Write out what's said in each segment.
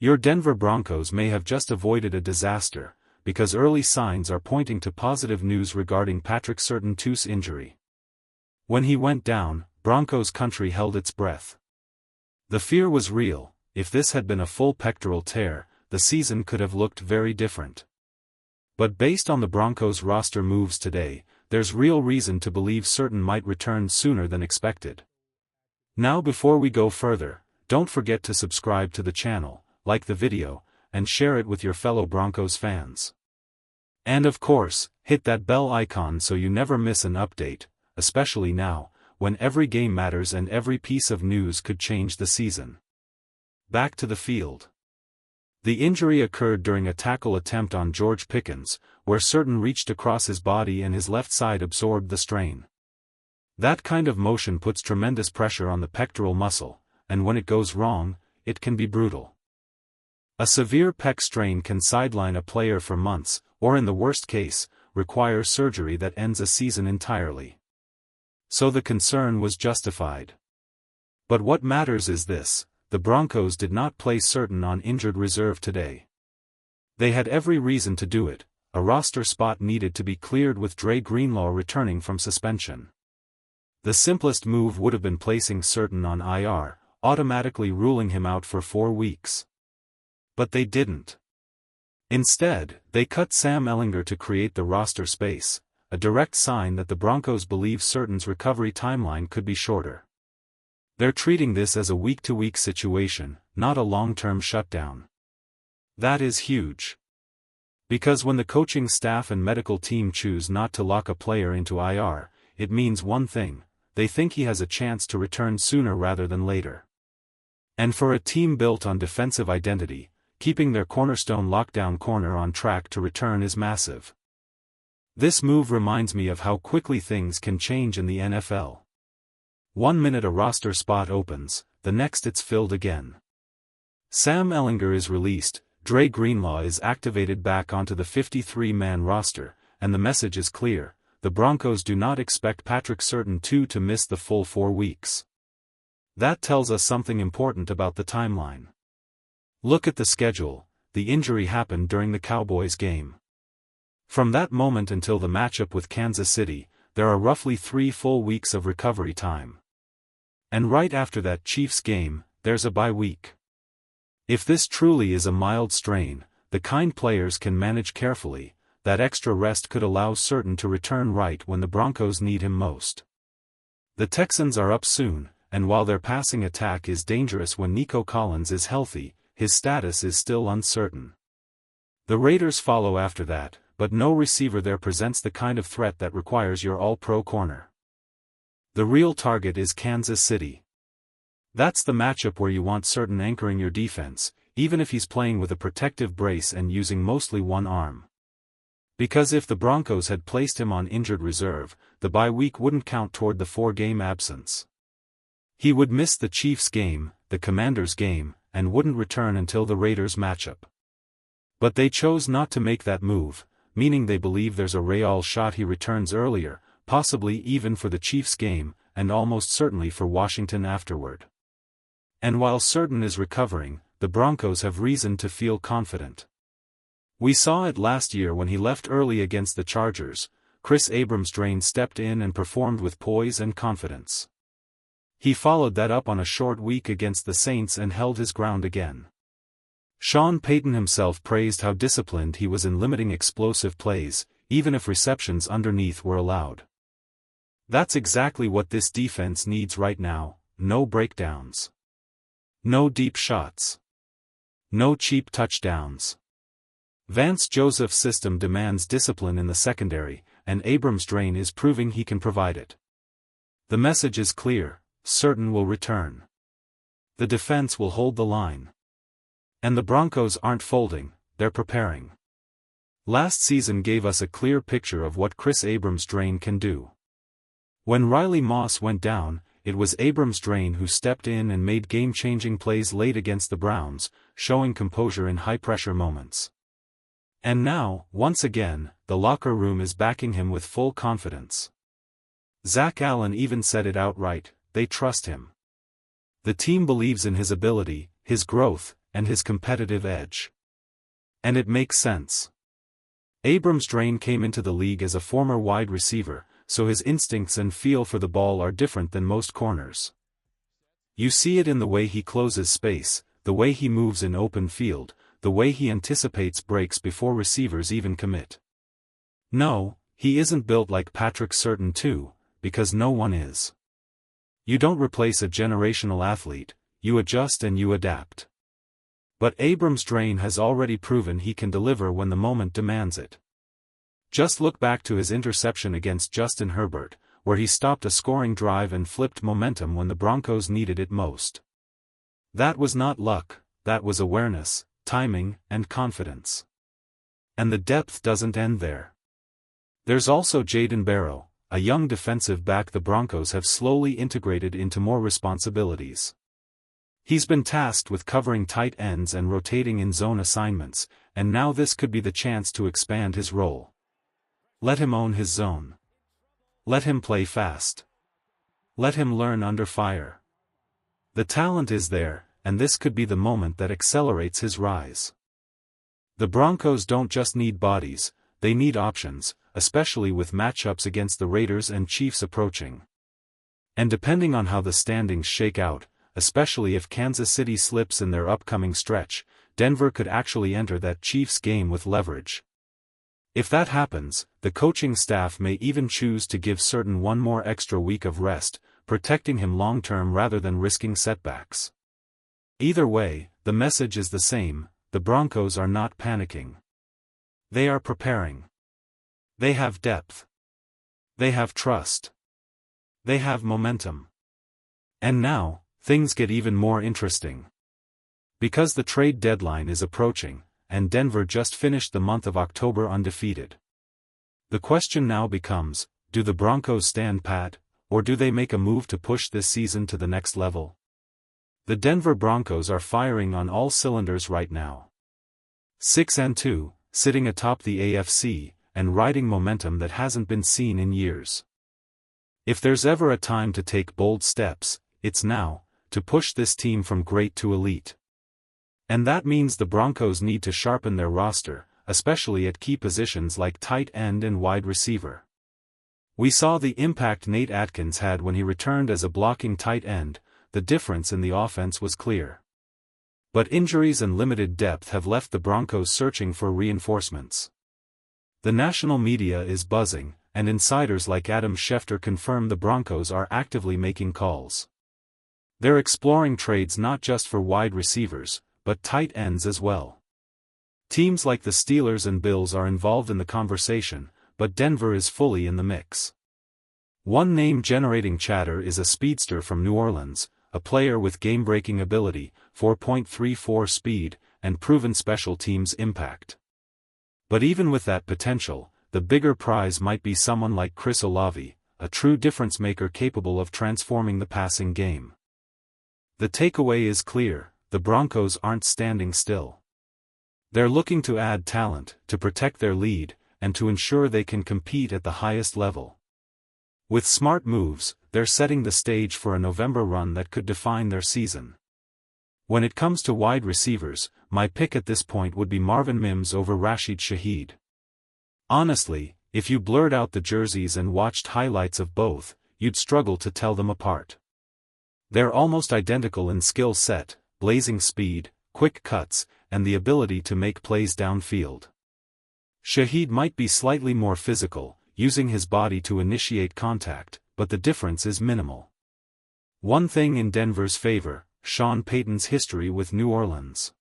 Your Denver Broncos may have just avoided a disaster, because early signs are pointing to positive news regarding Patrick Surtain II's injury. When he went down, Broncos country held its breath. The fear was real. If this had been a full pectoral tear, the season could have looked very different. But based on the Broncos' roster moves today, there's real reason to believe Surtain might return sooner than expected. Now before we go further, don't forget to subscribe to the channel, like the video, and share it with your fellow Broncos fans. And of course, hit that bell icon so you never miss an update, especially now, when every game matters and every piece of news could change the season. Back to the field. The injury occurred during a tackle attempt on George Pickens, where Surtain reached across his body and his left side absorbed the strain. That kind of motion puts tremendous pressure on the pectoral muscle, and when it goes wrong, it can be brutal. A severe pec strain can sideline a player for months, or in the worst case, require surgery that ends a season entirely. So the concern was justified. But what matters is this: the Broncos did not place Surtain on injured reserve today. They had every reason to do it. A roster spot needed to be cleared with Dre Greenlaw returning from suspension. The simplest move would have been placing Surtain on IR, automatically ruling him out for 4 weeks. But they didn't. Instead, they cut Sam Ehlinger to create the roster space, a direct sign that the Broncos believe Surtain's recovery timeline could be shorter. They're treating this as a week-to-week situation, not a long-term shutdown. That is huge. Because when the coaching staff and medical team choose not to lock a player into IR, it means one thing: they think he has a chance to return sooner rather than later. And for a team built on defensive identity, keeping their cornerstone lockdown corner on track to return is massive. This move reminds me of how quickly things can change in the NFL. 1 minute a roster spot opens, the next it's filled again. Sam Ehlinger is released, Dre Greenlaw is activated back onto the 53-man roster, and the message is clear: the Broncos do not expect Patrick Surtain II to miss the full 4 weeks. That tells us something important about the timeline. Look at the schedule. The injury happened during the Cowboys game. From that moment until the matchup with Kansas City, there are roughly 3 full weeks of recovery time. And right after that Chiefs game, there's a bye week. If this truly is a mild strain, the kind players can manage carefully, that extra rest could allow Surtain to return right when the Broncos need him most. The Texans are up soon, and while their passing attack is dangerous when Nico Collins is healthy, his status is still uncertain. The Raiders follow after that, but no receiver there presents the kind of threat that requires your all-pro corner. The real target is Kansas City. That's the matchup where you want Surtain anchoring your defense, even if he's playing with a protective brace and using mostly one arm. Because if the Broncos had placed him on injured reserve, the bye week wouldn't count toward the 4-game absence. He would miss the Chiefs game, the Commanders game, and wouldn't return until the Raiders matchup. But they chose not to make that move, meaning they believe there's a real shot he returns earlier, possibly even for the Chiefs game, and almost certainly for Washington afterward. And while Surtain is recovering, the Broncos have reason to feel confident. We saw it last year when he left early against the Chargers. Chris Abrams-Draine stepped in and performed with poise and confidence. He followed that up on a short week against the Saints and held his ground again. Sean Payton himself praised how disciplined he was in limiting explosive plays, even if receptions underneath were allowed. That's exactly what this defense needs right now: no breakdowns. No deep shots. No cheap touchdowns. Vance Joseph's system demands discipline in the secondary, and Abrams-Draine is proving he can provide it. The message is clear: Surtain will return. The defense will hold the line. And the Broncos aren't folding, they're preparing. Last season gave us a clear picture of what Chris Abrams-Draine can do. When Riley Moss went down, it was Abrams-Draine who stepped in and made game-changing plays late against the Browns, showing composure in high-pressure moments. And now, once again, the locker room is backing him with full confidence. Zach Allen even said it outright: they trust him. The team believes in his ability, his growth, and his competitive edge. And it makes sense. Abrams Drain came into the league as a former wide receiver, so his instincts and feel for the ball are different than most corners. You see it in the way he closes space, the way he moves in open field, the way he anticipates breaks before receivers even commit. No, he isn't built like Patrick Surtain II, because no one is. You don't replace a generational athlete, you adjust and you adapt. But Abrams Drain has already proven he can deliver when the moment demands it. Just look back to his interception against Justin Herbert, where he stopped a scoring drive and flipped momentum when the Broncos needed it most. That was not luck, that was awareness, timing, and confidence. And the depth doesn't end there. There's also Jayden Barrow, a young defensive back the Broncos have slowly integrated into more responsibilities. He's been tasked with covering tight ends and rotating in zone assignments, and now this could be the chance to expand his role. Let him own his zone. Let him play fast. Let him learn under fire. The talent is there, and this could be the moment that accelerates his rise. The Broncos don't just need bodies, they need options, especially with matchups against the Raiders and Chiefs approaching. And depending on how the standings shake out, especially if Kansas City slips in their upcoming stretch, Denver could actually enter that Chiefs game with leverage. If that happens, the coaching staff may even choose to give Surtain one more extra week of rest, protecting him long-term rather than risking setbacks. Either way, the message is the same: the Broncos are not panicking. They are preparing. They have depth. They have trust. They have momentum. And now, things get even more interesting. Because the trade deadline is approaching, and Denver just finished the month of October undefeated. The question now becomes, do the Broncos stand pat, or do they make a move to push this season to the next level? The Denver Broncos are firing on all cylinders right now. 6-2, sitting atop the AFC, and riding momentum that hasn't been seen in years. If there's ever a time to take bold steps, it's now, to push this team from great to elite. And that means the Broncos need to sharpen their roster, especially at key positions like tight end and wide receiver. We saw the impact Nate Atkins had when he returned as a blocking tight end. The difference in the offense was clear. But injuries and limited depth have left the Broncos searching for reinforcements. The national media is buzzing, and insiders like Adam Schefter confirm the Broncos are actively making calls. They're exploring trades not just for wide receivers, but tight ends as well. Teams like the Steelers and Bills are involved in the conversation, but Denver is fully in the mix. One name generating chatter is a speedster from New Orleans, a player with game-breaking ability, 4.34 speed, and proven special teams impact. But even with that potential, the bigger prize might be someone like Chris Olave, a true difference-maker capable of transforming the passing game. The takeaway is clear: the Broncos aren't standing still. They're looking to add talent, to protect their lead, and to ensure they can compete at the highest level. With smart moves, they're setting the stage for a November run that could define their season. When it comes to wide receivers, my pick at this point would be Marvin Mims over Rasheed Shaheed. Honestly, if you blurred out the jerseys and watched highlights of both, you'd struggle to tell them apart. They're almost identical in skill set, blazing speed, quick cuts, and the ability to make plays downfield. Shaheed might be slightly more physical, using his body to initiate contact, but the difference is minimal. One thing in Denver's favor: Sean Payton's history with New Orleans.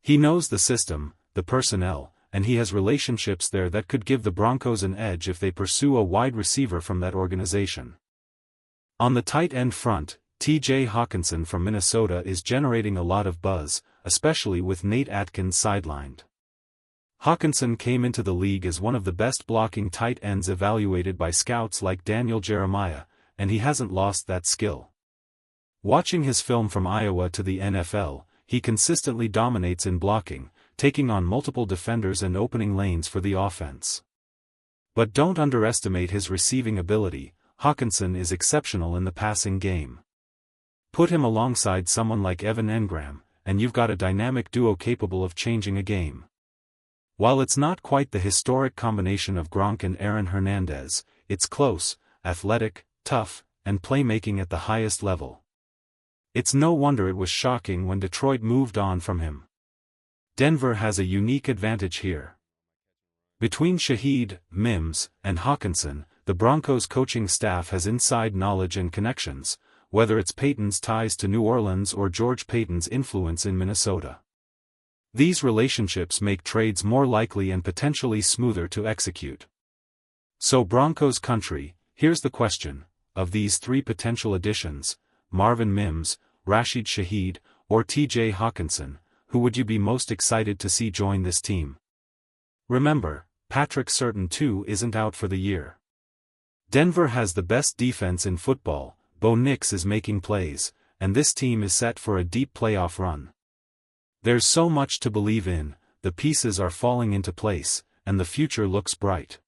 He knows the system, the personnel, and he has relationships there that could give the Broncos an edge if they pursue a wide receiver from that organization. On the tight end front, TJ Hockenson from Minnesota is generating a lot of buzz, especially with Nate Atkins sidelined. Hockenson came into the league as one of the best blocking tight ends evaluated by scouts like Daniel Jeremiah, and he hasn't lost that skill. Watching his film from Iowa to the NFL, he consistently dominates in blocking, taking on multiple defenders and opening lanes for the offense. But don't underestimate his receiving ability. Hockenson is exceptional in the passing game. Put him alongside someone like Evan Engram, and you've got a dynamic duo capable of changing a game. While it's not quite the historic combination of Gronk and Aaron Hernandez, it's close, athletic, tough, and playmaking at the highest level. It's no wonder it was shocking when Detroit moved on from him. Denver has a unique advantage here. Between Shaheed, Mims, and Hockenson, the Broncos coaching staff has inside knowledge and connections, whether it's Peyton's ties to New Orleans or George Paton's influence in Minnesota. These relationships make trades more likely and potentially smoother to execute. So Broncos country, here's the question: of these three potential additions, Marvin Mims, Rasheed Shaheed, or TJ Hockenson, who would you be most excited to see join this team? Remember, Patrick Surtain II isn't out for the year. Denver has the best defense in football, Bo Nix is making plays, and this team is set for a deep playoff run. There's so much to believe in, the pieces are falling into place, and the future looks bright.